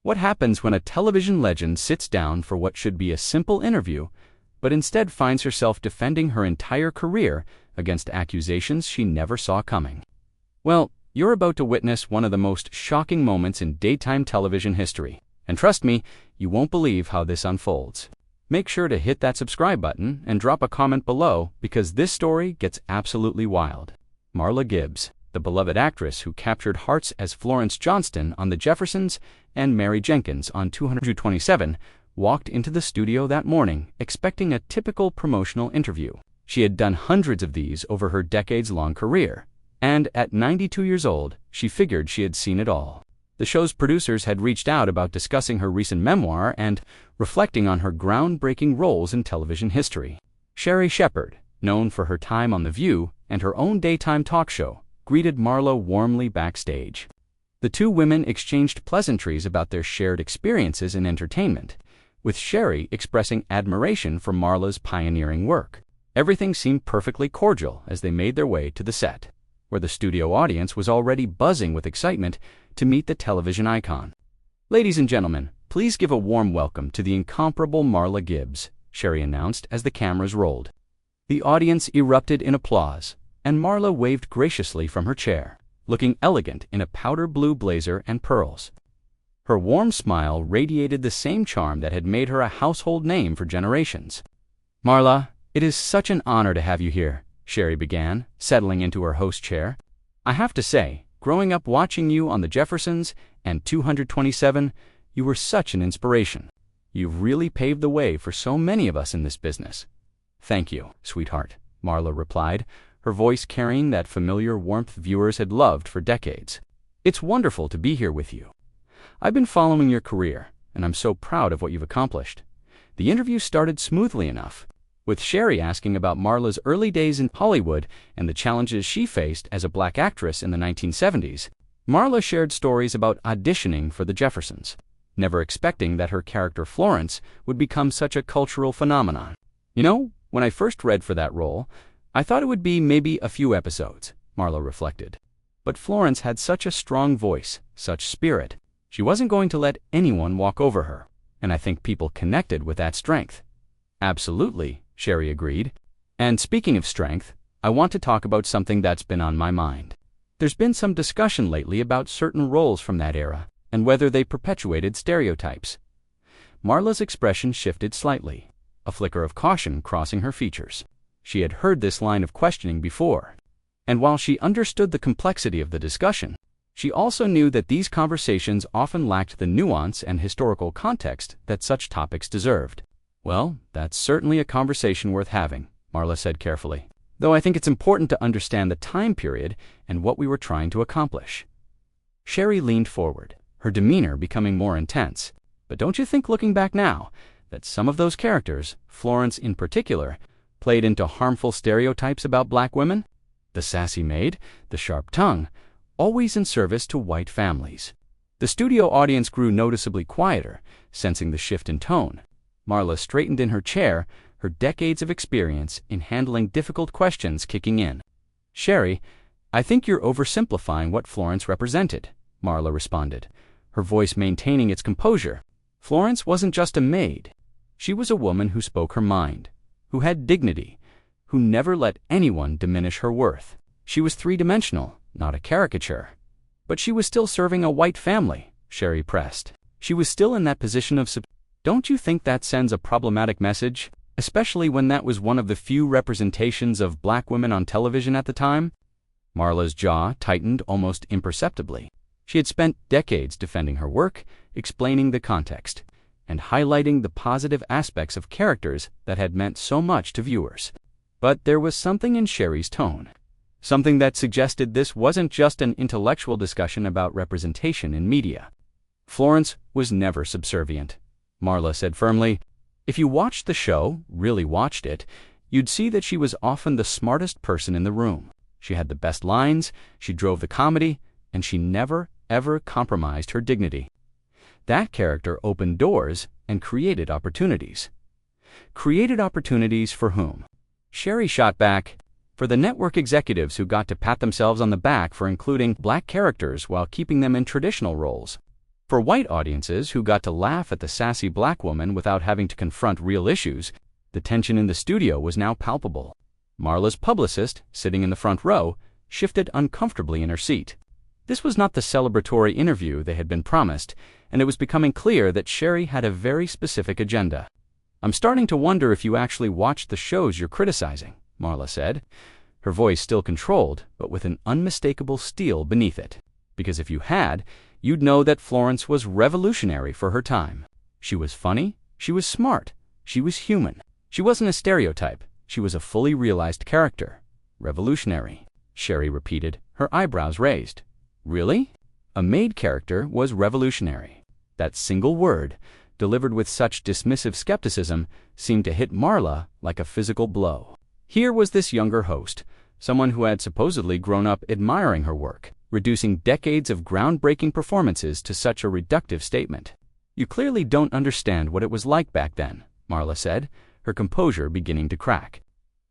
What happens when a television legend sits down for what should be a simple interview, but instead finds herself defending her entire career against accusations she never saw coming? Well, you're about to witness one of the most shocking moments in daytime television history. And trust me, you won't believe how this unfolds. Make sure to hit that subscribe button and drop a comment below because this story gets absolutely wild. Marla Gibbs, the beloved actress who captured hearts as Florence Johnston on The Jeffersons and Mary Jenkins on 227, walked into the studio that morning expecting a typical promotional interview. She had done hundreds of these over her decades-long career, and at 92 years old, she figured she had seen it all. The show's producers had reached out about discussing her recent memoir and reflecting on her groundbreaking roles in television history. Sherri Shepherd, known for her time on The View and her own daytime talk show, greeted Marla warmly backstage. The two women exchanged pleasantries about their shared experiences in entertainment, with Sherri expressing admiration for Marla's pioneering work. Everything seemed perfectly cordial as they made their way to the set, where the studio audience was already buzzing with excitement to meet the television icon. "Ladies and gentlemen, please give a warm welcome to the incomparable Marla Gibbs," Sherri announced as the cameras rolled. The audience erupted in applause, and Marla waved graciously from her chair, looking elegant in a powder blue blazer and pearls. Her warm smile radiated the same charm that had made her a household name for generations. "Marla, it is such an honor to have you here," Sherri began, settling into her host chair. "I have to say, growing up watching you on The Jeffersons and 227, you were such an inspiration. You've really paved the way for so many of us in this business." "Thank you, sweetheart," Marla replied, her voice carrying that familiar warmth viewers had loved for decades. "It's wonderful to be here with you. I've been following your career, and I'm so proud of what you've accomplished." The interview started smoothly enough, with Sherri asking about Marla's early days in Hollywood and the challenges she faced as a black actress in the 1970s. Marla shared stories about auditioning for The Jeffersons, never expecting that her character Florence would become such a cultural phenomenon. "You know, when I first read for that role, I thought it would be maybe a few episodes," Marla reflected. "But Florence had such a strong voice, such spirit. She wasn't going to let anyone walk over her, and I think people connected with that strength." "Absolutely," Sherri agreed. "And speaking of strength, I want to talk about something that's been on my mind. There's been some discussion lately about certain roles from that era and whether they perpetuated stereotypes." Marla's expression shifted slightly, a flicker of caution crossing her features. She had heard this line of questioning before, and while she understood the complexity of the discussion, she also knew that these conversations often lacked the nuance and historical context that such topics deserved. "Well, that's certainly a conversation worth having," Marla said carefully, "though I think it's important to understand the time period and what we were trying to accomplish." Sherri leaned forward, her demeanor becoming more intense. "But don't you think, looking back now, that some of those characters, Florence in particular, played into harmful stereotypes about black women? The sassy maid, the sharp tongue, always in service to white families." The studio audience grew noticeably quieter, sensing the shift in tone. Marla straightened in her chair, her decades of experience in handling difficult questions kicking in. "Sherri, I think you're oversimplifying what Florence represented," Marla responded, her voice maintaining its composure. "Florence wasn't just a maid. She was a woman who spoke her mind, who had dignity, who never let anyone diminish her worth. She was three-dimensional, not a caricature. But she was still serving a white family," Sherri pressed. "She was still in that position of Don't you think that sends a problematic message, especially when that was one of the few representations of black women on television at the time?" Marla's jaw tightened almost imperceptibly. She had spent decades defending her work, explaining the context, and highlighting the positive aspects of characters that had meant so much to viewers. But there was something in Sherri's tone, something that suggested this wasn't just an intellectual discussion about representation in media. "Florence was never subservient," Marla said firmly. "If you watched the show, really watched it, you'd see that she was often the smartest person in the room. She had the best lines, she drove the comedy, and she never, ever compromised her dignity. That character opened doors and created opportunities." "Created opportunities for whom?" Sherri shot back. "For the network executives who got to pat themselves on the back for including black characters while keeping them in traditional roles. For white audiences who got to laugh at the sassy black woman without having to confront real issues, the tension in the studio was now palpable. Marla's publicist, sitting in the front row, shifted uncomfortably in her seat. This was not the celebratory interview they had been promised, and it was becoming clear that Sherri had a very specific agenda. "I'm starting to wonder if you actually watched the shows you're criticizing," Marla said, her voice still controlled, but with an unmistakable steel beneath it. "Because if you had, you'd know that Florence was revolutionary for her time. She was funny, she was smart, she was human. She wasn't a stereotype, she was a fully realized character. Revolutionary," Sherri repeated, her eyebrows raised. "Really?" A maid character was revolutionary. That single word, delivered with such dismissive skepticism, seemed to hit Marla like a physical blow. Here was this younger host, someone who had supposedly grown up admiring her work, reducing decades of groundbreaking performances to such a reductive statement. "You clearly don't understand what it was like back then," Marla said, her composure beginning to crack.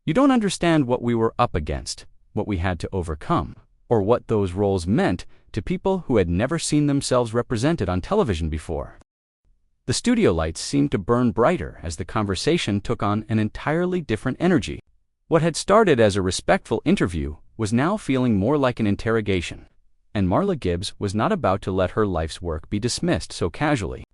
"You don't understand what we were up against, what we had to overcome, or what those roles meant to people who had never seen themselves represented on television before." The studio lights seemed to burn brighter as the conversation took on an entirely different energy. What had started as a respectful interview was now feeling more like an interrogation, and Marla Gibbs was not about to let her life's work be dismissed so casually.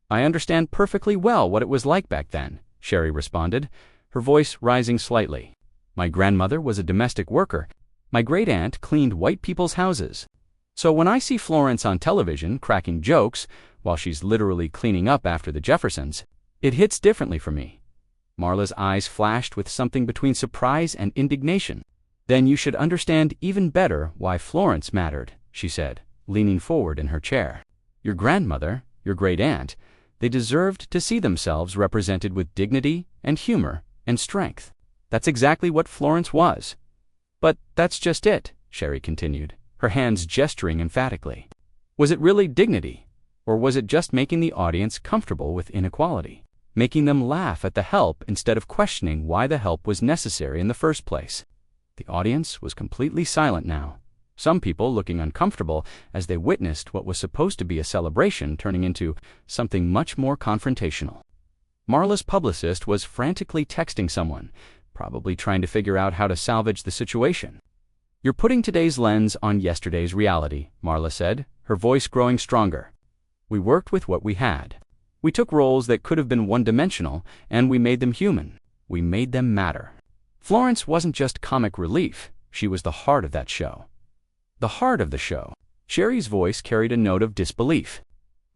"I understand perfectly well what it was like back then," Sherri responded, her voice rising slightly. "My grandmother was a domestic worker. My great-aunt cleaned white people's houses. So when I see Florence on television cracking jokes while she's literally cleaning up after the Jeffersons, it hits differently for me." Marla's eyes flashed with something between surprise and indignation. "Then you should understand even better why Florence mattered," she said, leaning forward in her chair. "Your grandmother, your great-aunt, they deserved to see themselves represented with dignity and humor and strength. That's exactly what Florence was." "But that's just it," Sherri continued, her hands gesturing emphatically. "Was it really dignity, or was it just making the audience comfortable with inequality, making them laugh at the help instead of questioning why the help was necessary in the first place?" The audience was completely silent now, some people looking uncomfortable as they witnessed what was supposed to be a celebration turning into something much more confrontational. Marla's publicist was frantically texting someone, probably trying to figure out how to salvage the situation. "You're putting today's lens on yesterday's reality," Marla said, her voice growing stronger. "We worked with what we had. We took roles that could have been one-dimensional, and we made them human. We made them matter. Florence wasn't just comic relief, she was the heart of that show." "The heart of the show." Sherri's voice carried a note of disbelief.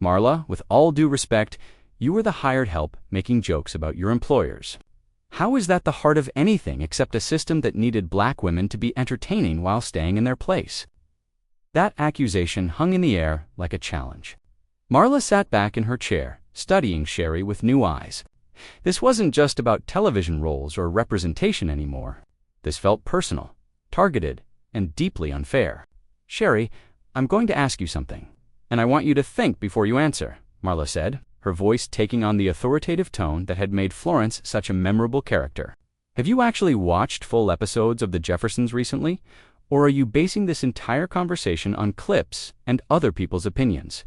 "Marla, with all due respect, you were the hired help making jokes about your employers. How is that the heart of anything except a system that needed black women to be entertaining while staying in their place?" That accusation hung in the air like a challenge. Marla sat back in her chair, studying Sherri with new eyes. This wasn't just about television roles or representation anymore. This felt personal, targeted, and deeply unfair. "Sherri, I'm going to ask you something, and I want you to think before you answer," Marla said, her voice taking on the authoritative tone that had made Florence such a memorable character. "Have you actually watched full episodes of The Jeffersons recently, or are you basing this entire conversation on clips and other people's opinions?"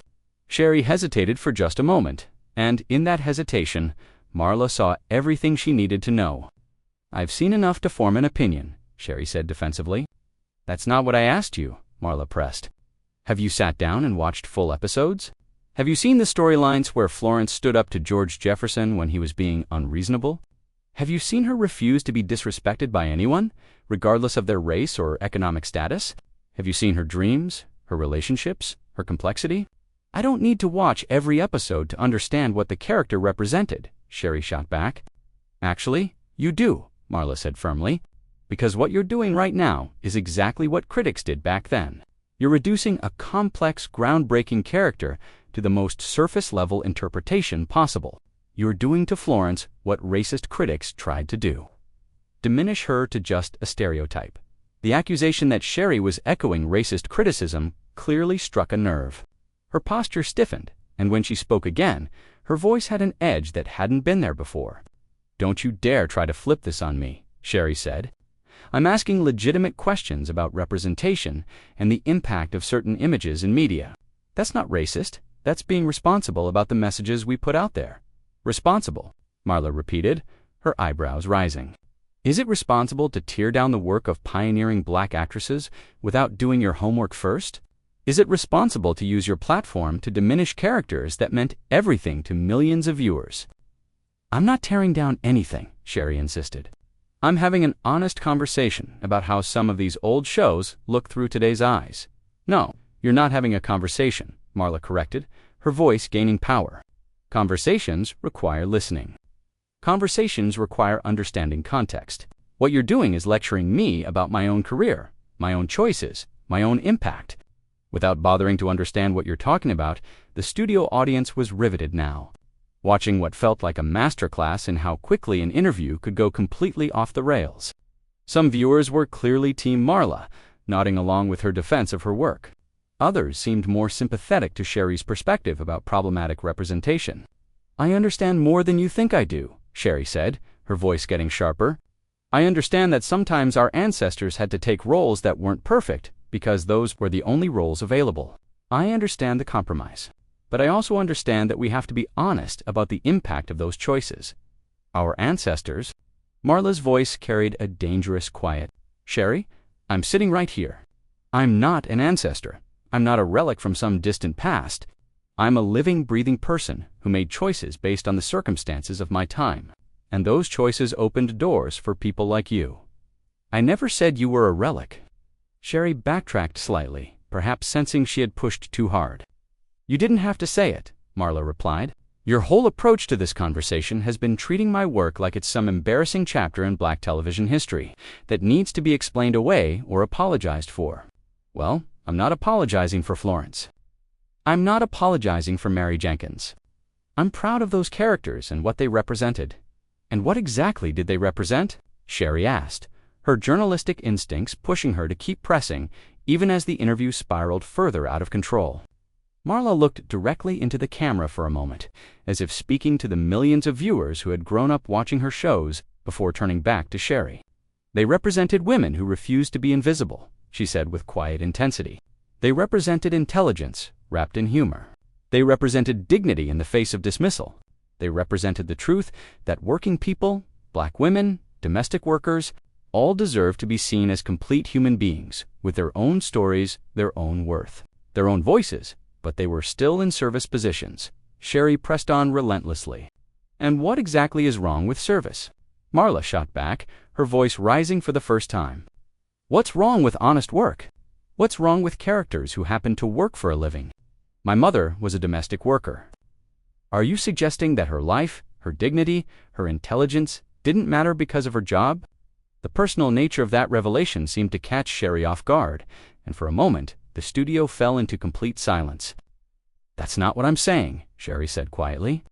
Sherri hesitated for just a moment, and in that hesitation, Marla saw everything she needed to know. "I've seen enough to form an opinion," Sherri said defensively. "That's not what I asked you," Marla pressed. "Have you sat down and watched full episodes? Have you seen the storylines where Florence stood up to George Jefferson when he was being unreasonable? Have you seen her refuse to be disrespected by anyone, regardless of their race or economic status? Have you seen her dreams, her relationships, her complexity?" "I don't need to watch every episode to understand what the character represented," Sherri shot back. "Actually, you do," Marla said firmly, "because what you're doing right now is exactly what critics did back then. You're reducing a complex, groundbreaking character to the most surface-level interpretation possible. You're doing to Florence what racist critics tried to do. Diminish her to just a stereotype." The accusation that Sherri was echoing racist criticism clearly struck a nerve. Her posture stiffened, and when she spoke again, her voice had an edge that hadn't been there before. "Don't you dare try to flip this on me," Sherri said. "I'm asking legitimate questions about representation and the impact of certain images in media. That's not racist. That's being responsible about the messages we put out there. Responsible, Marla repeated, her eyebrows rising. Is it responsible to tear down the work of pioneering black actresses without doing your homework first? Is it responsible to use your platform to diminish characters that meant everything to millions of viewers? I'm not tearing down anything, Sherri insisted. I'm having an honest conversation about how some of these old shows look through today's eyes. No, you're not having a conversation, Marla corrected, her voice gaining power. Conversations require listening. Conversations require understanding context. What you're doing is lecturing me about my own career, my own choices, my own impact. Without bothering to understand what you're talking about, the studio audience was riveted now, watching what felt like a masterclass in how quickly an interview could go completely off the rails. Some viewers were clearly Team Marla, nodding along with her defense of her work. Others seemed more sympathetic to Sherri's perspective about problematic representation. I understand more than you think I do, Sherri said, her voice getting sharper. I understand that sometimes our ancestors had to take roles that weren't perfect because those were the only roles available. I understand the compromise. But I also understand that we have to be honest about the impact of those choices. Our ancestors. Marla's voice carried a dangerous quiet. Sherri, I'm sitting right here. I'm not an ancestor. I'm not a relic from some distant past. I'm a living, breathing person who made choices based on the circumstances of my time. And those choices opened doors for people like you. I never said you were a relic. Sherri backtracked slightly, perhaps sensing she had pushed too hard. You didn't have to say it, Marla replied. Your whole approach to this conversation has been treating my work like it's some embarrassing chapter in black television history that needs to be explained away or apologized for. Well, I'm not apologizing for Florence. I'm not apologizing for Mary Jenkins. I'm proud of those characters and what they represented. And what exactly did they represent? Sherri asked, her journalistic instincts pushing her to keep pressing even as the interview spiraled further out of control. Marla looked directly into the camera for a moment, as if speaking to the millions of viewers who had grown up watching her shows before turning back to Sherri. They represented women who refused to be invisible, she said with quiet intensity. They represented intelligence, wrapped in humor. They represented dignity in the face of dismissal. They represented the truth that working people, black women, domestic workers, all deserve to be seen as complete human beings, with their own stories, their own worth, their own voices, but they were still in service positions. Sherri pressed on relentlessly. And what exactly is wrong with service? Marla shot back, her voice rising for the first time. What's wrong with honest work? What's wrong with characters who happen to work for a living? My mother was a domestic worker. Are you suggesting that her life, her dignity, her intelligence didn't matter because of her job? The personal nature of that revelation seemed to catch Sherri off guard, and for a moment, the studio fell into complete silence. That's not what I'm saying, Sherri said quietly.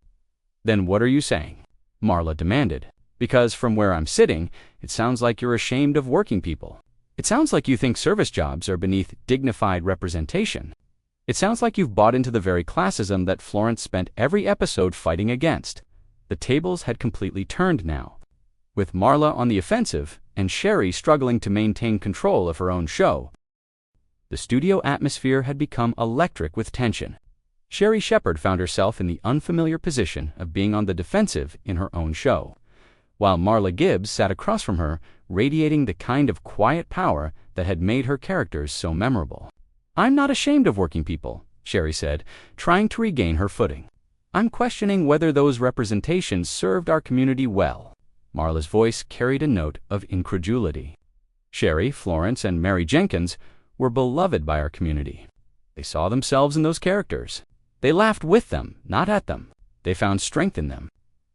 Then what are you saying? Marla demanded. Because from where I'm sitting, it sounds like you're ashamed of working people. It sounds like you think service jobs are beneath dignified representation. It sounds like you've bought into the very classism that Florence spent every episode fighting against. The tables had completely turned now. With Marla on the offensive and Sherri struggling to maintain control of her own show, the studio atmosphere had become electric with tension. Sherri Shepherd found herself in the unfamiliar position of being on the defensive in her own show, while Marla Gibbs sat across from her, radiating the kind of quiet power that had made her characters so memorable. I'm not ashamed of working people, Sherri said, trying to regain her footing. I'm questioning whether those representations served our community well. Marla's voice carried a note of incredulity. Sherri, Florence, and Mary Jenkins were beloved by our community. They saw themselves in those characters. They laughed with them, not at them. They found strength in them.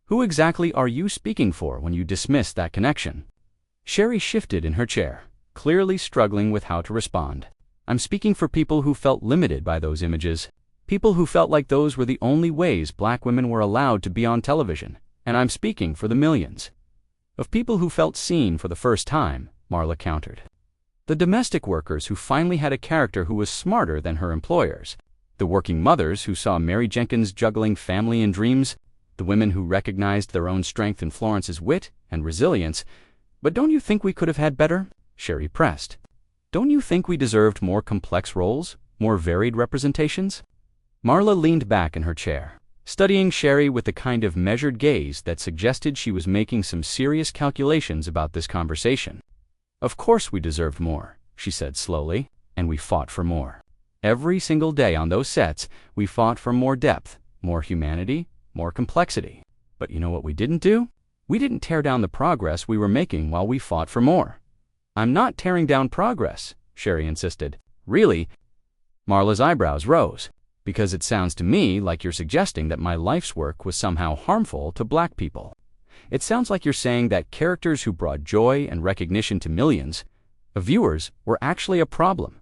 Who exactly are you speaking for when you dismiss that connection? Sherri shifted in her chair, clearly struggling with how to respond. I'm speaking for people who felt limited by those images, people who felt like those were the only ways black women were allowed to be on television, and I'm speaking for the millions of people who felt seen for the first time, Marla countered. The domestic workers who finally had a character who was smarter than her employers, the working mothers who saw Mary Jenkins juggling family and dreams, the women who recognized their own strength in Florence's wit and resilience. But don't you think we could have had better? Sherri pressed. Don't you think we deserved more complex roles, more varied representations? Marla leaned back in her chair, studying Sherri with the kind of measured gaze that suggested she was making some serious calculations about this conversation. "Of course we deserved more," she said slowly, "and we fought for more. Every single day on those sets, we fought for more depth, more humanity, more complexity. But you know what we didn't do? We didn't tear down the progress we were making while we fought for more." "I'm not tearing down progress," Sherri insisted. "Really?" Marla's eyebrows rose. "Because it sounds to me like you're suggesting that my life's work was somehow harmful to Black people. It sounds like you're saying that characters who brought joy and recognition to millions of viewers were actually a problem.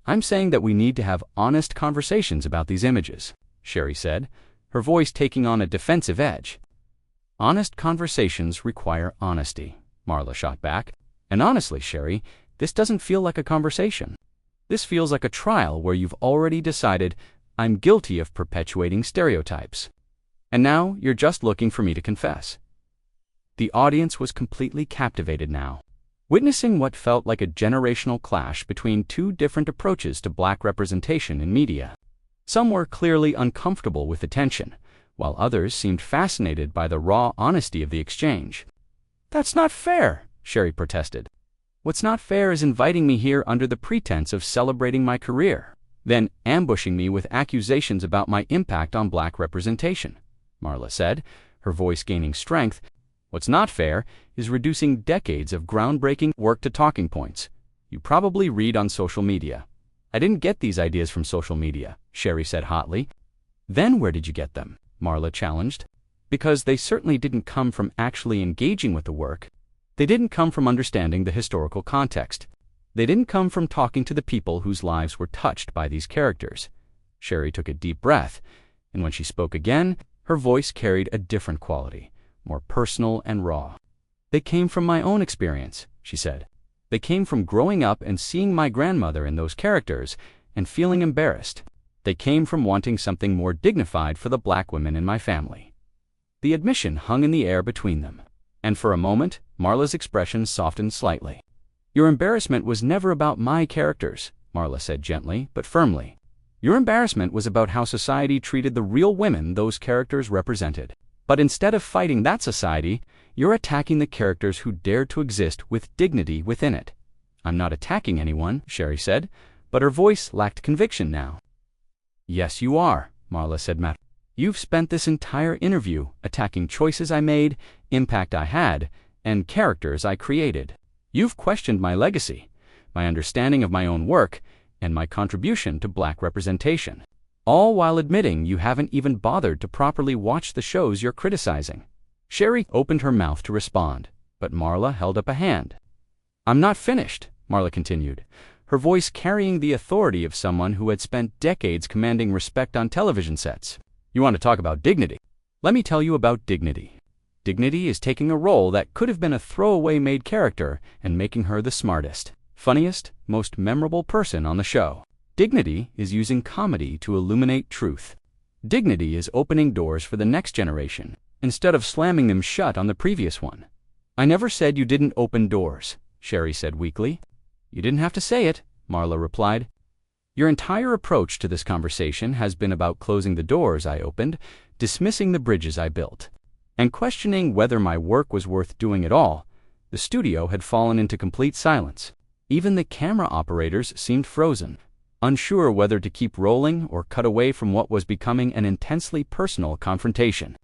I'm saying that we need to have honest conversations about these images," Sherri said, her voice taking on a defensive edge. "Honest conversations require honesty," Marla shot back. "And honestly, Sherri, this doesn't feel like a conversation. This feels like a trial where you've already decided I'm guilty of perpetuating stereotypes. And now you're just looking for me to confess." The audience was completely captivated now, witnessing what felt like a generational clash between two different approaches to Black representation in media. Some were clearly uncomfortable with the tension, while others seemed fascinated by the raw honesty of the exchange. "That's not fair," Sherri protested. "What's not fair is inviting me here under the pretense of celebrating my career, then ambushing me with accusations about my impact on Black representation," Marla said, her voice gaining strength. "What's not fair is reducing decades of groundbreaking work to talking points you probably read on social media." "I didn't get these ideas from social media," Sherri said hotly. "Then where did you get them?" Marla challenged. "Because they certainly didn't come from actually engaging with the work. They didn't come from understanding the historical context. They didn't come from talking to the people whose lives were touched by these characters." Sherri took a deep breath, and when she spoke again, her voice carried a different quality, more personal and raw. "They came from my own experience," she said. "They came from growing up and seeing my grandmother in those characters and feeling embarrassed. They came from wanting something more dignified for the Black women in my family." The admission hung in the air between them, and for a moment, Marla's expression softened slightly. "Your embarrassment was never about my characters," Marla said gently but firmly. "Your embarrassment was about how society treated the real women those characters represented. But instead of fighting that society, you're attacking the characters who dared to exist with dignity within it." "I'm not attacking anyone," Sherri said, but her voice lacked conviction now. "Yes, you are," Marla said matter. "You've spent this entire interview attacking choices I made, impact I had, and characters I created. You've questioned my legacy, my understanding of my own work, and my contribution to Black representation, all while admitting you haven't even bothered to properly watch the shows you're criticizing." Sherri opened her mouth to respond, but Marla held up a hand. "I'm not finished," Marla continued, her voice carrying the authority of someone who had spent decades commanding respect on television sets. "You want to talk about dignity? Let me tell you about dignity. Dignity is taking a role that could have been a throwaway made character and making her the smartest, funniest, most memorable person on the show. Dignity is using comedy to illuminate truth. Dignity is opening doors for the next generation, instead of slamming them shut on the previous one." "I never said you didn't open doors," Sherri said weakly. "You didn't have to say it," Marla replied. "Your entire approach to this conversation has been about closing the doors I opened, dismissing the bridges I built, and questioning whether my work was worth doing at all." The studio had fallen into complete silence. Even the camera operators seemed frozen, unsure whether to keep rolling or cut away from what was becoming an intensely personal confrontation.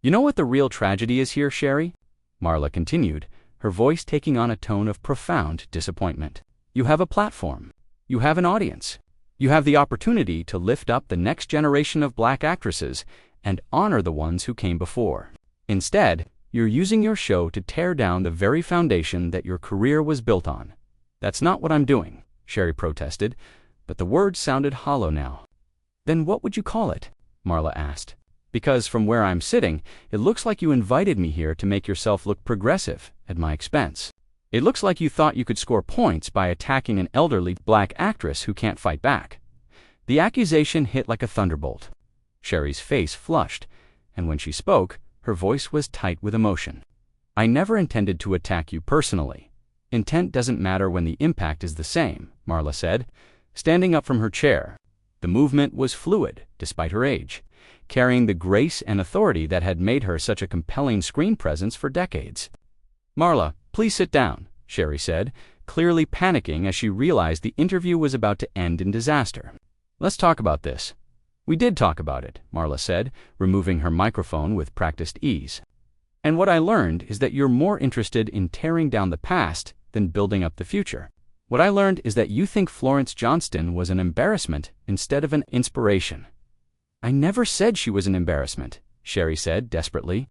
"You know what the real tragedy is here, Sherri?" Marla continued, her voice taking on a tone of profound disappointment. "You have a platform. You have an audience. You have the opportunity to lift up the next generation of Black actresses and honor the ones who came before. Instead, you're using your show to tear down the very foundation that your career was built on." "That's not what I'm doing," Sherri protested, but the words sounded hollow now. "Then what would you call it?" Marla asked. "Because from where I'm sitting, it looks like you invited me here to make yourself look progressive at my expense. It looks like you thought you could score points by attacking an elderly Black actress who can't fight back." The accusation hit like a thunderbolt. Sherri's face flushed, and when she spoke, her voice was tight with emotion. "I never intended to attack you personally. Intent doesn't matter when the impact is the same," Marla said, standing up from her chair. The movement was fluid, despite her age, carrying the grace and authority that had made her such a compelling screen presence for decades. "Marla, please sit down," Sherri said, clearly panicking as she realized the interview was about to end in disaster. "Let's talk about this." "We did talk about it," Marla said, removing her microphone with practiced ease. "And what I learned is that you're more interested in tearing down the past than building up the future. What I learned is that you think Florence Johnston was an embarrassment instead of an inspiration." "I never said she was an embarrassment," Sherri said desperately.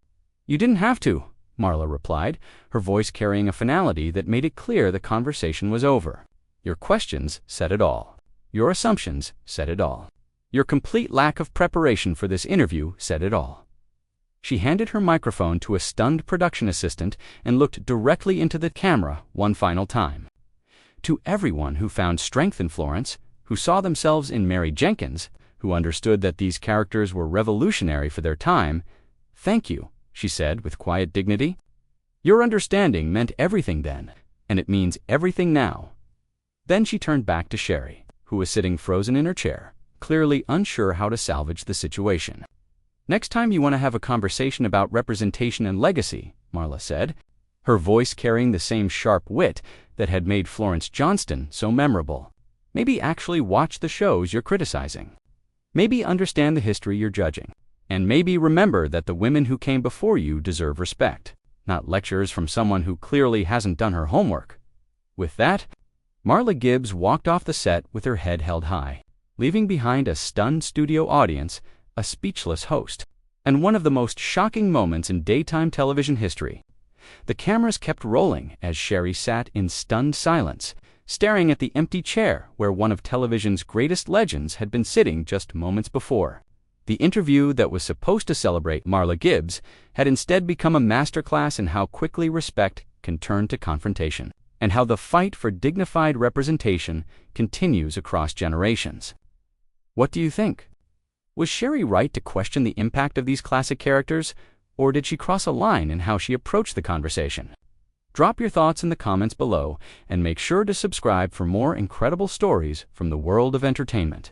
"You didn't have to," Marla replied, her voice carrying a finality that made it clear the conversation was over. "Your questions said it all. Your assumptions said it all. Your complete lack of preparation for this interview said it all." She handed her microphone to a stunned production assistant and looked directly into the camera one final time. "To everyone who found strength in Florence, who saw themselves in Mary Jenkins, who understood that these characters were revolutionary for their time, thank you," she said with quiet dignity. "Your understanding meant everything then, and it means everything now." Then she turned back to Sherri, who was sitting frozen in her chair, clearly unsure how to salvage the situation. "Next time you want to have a conversation about representation and legacy," Marla said, her voice carrying the same sharp wit that had made Florence Johnston so memorable, "maybe actually watch the shows you're criticizing. Maybe understand the history you're judging. And maybe remember that the women who came before you deserve respect, not lectures from someone who clearly hasn't done her homework." With that, Marla Gibbs walked off the set with her head held high, leaving behind a stunned studio audience, a speechless host, and one of the most shocking moments in daytime television history. The cameras kept rolling as Sherri sat in stunned silence, staring at the empty chair where one of television's greatest legends had been sitting just moments before. The interview that was supposed to celebrate Marla Gibbs had instead become a masterclass in how quickly respect can turn to confrontation, and how the fight for dignified representation continues across generations. What do you think? Was Sherri right to question the impact of these classic characters, or did she cross a line in how she approached the conversation? Drop your thoughts in the comments below, and make sure to subscribe for more incredible stories from the world of entertainment.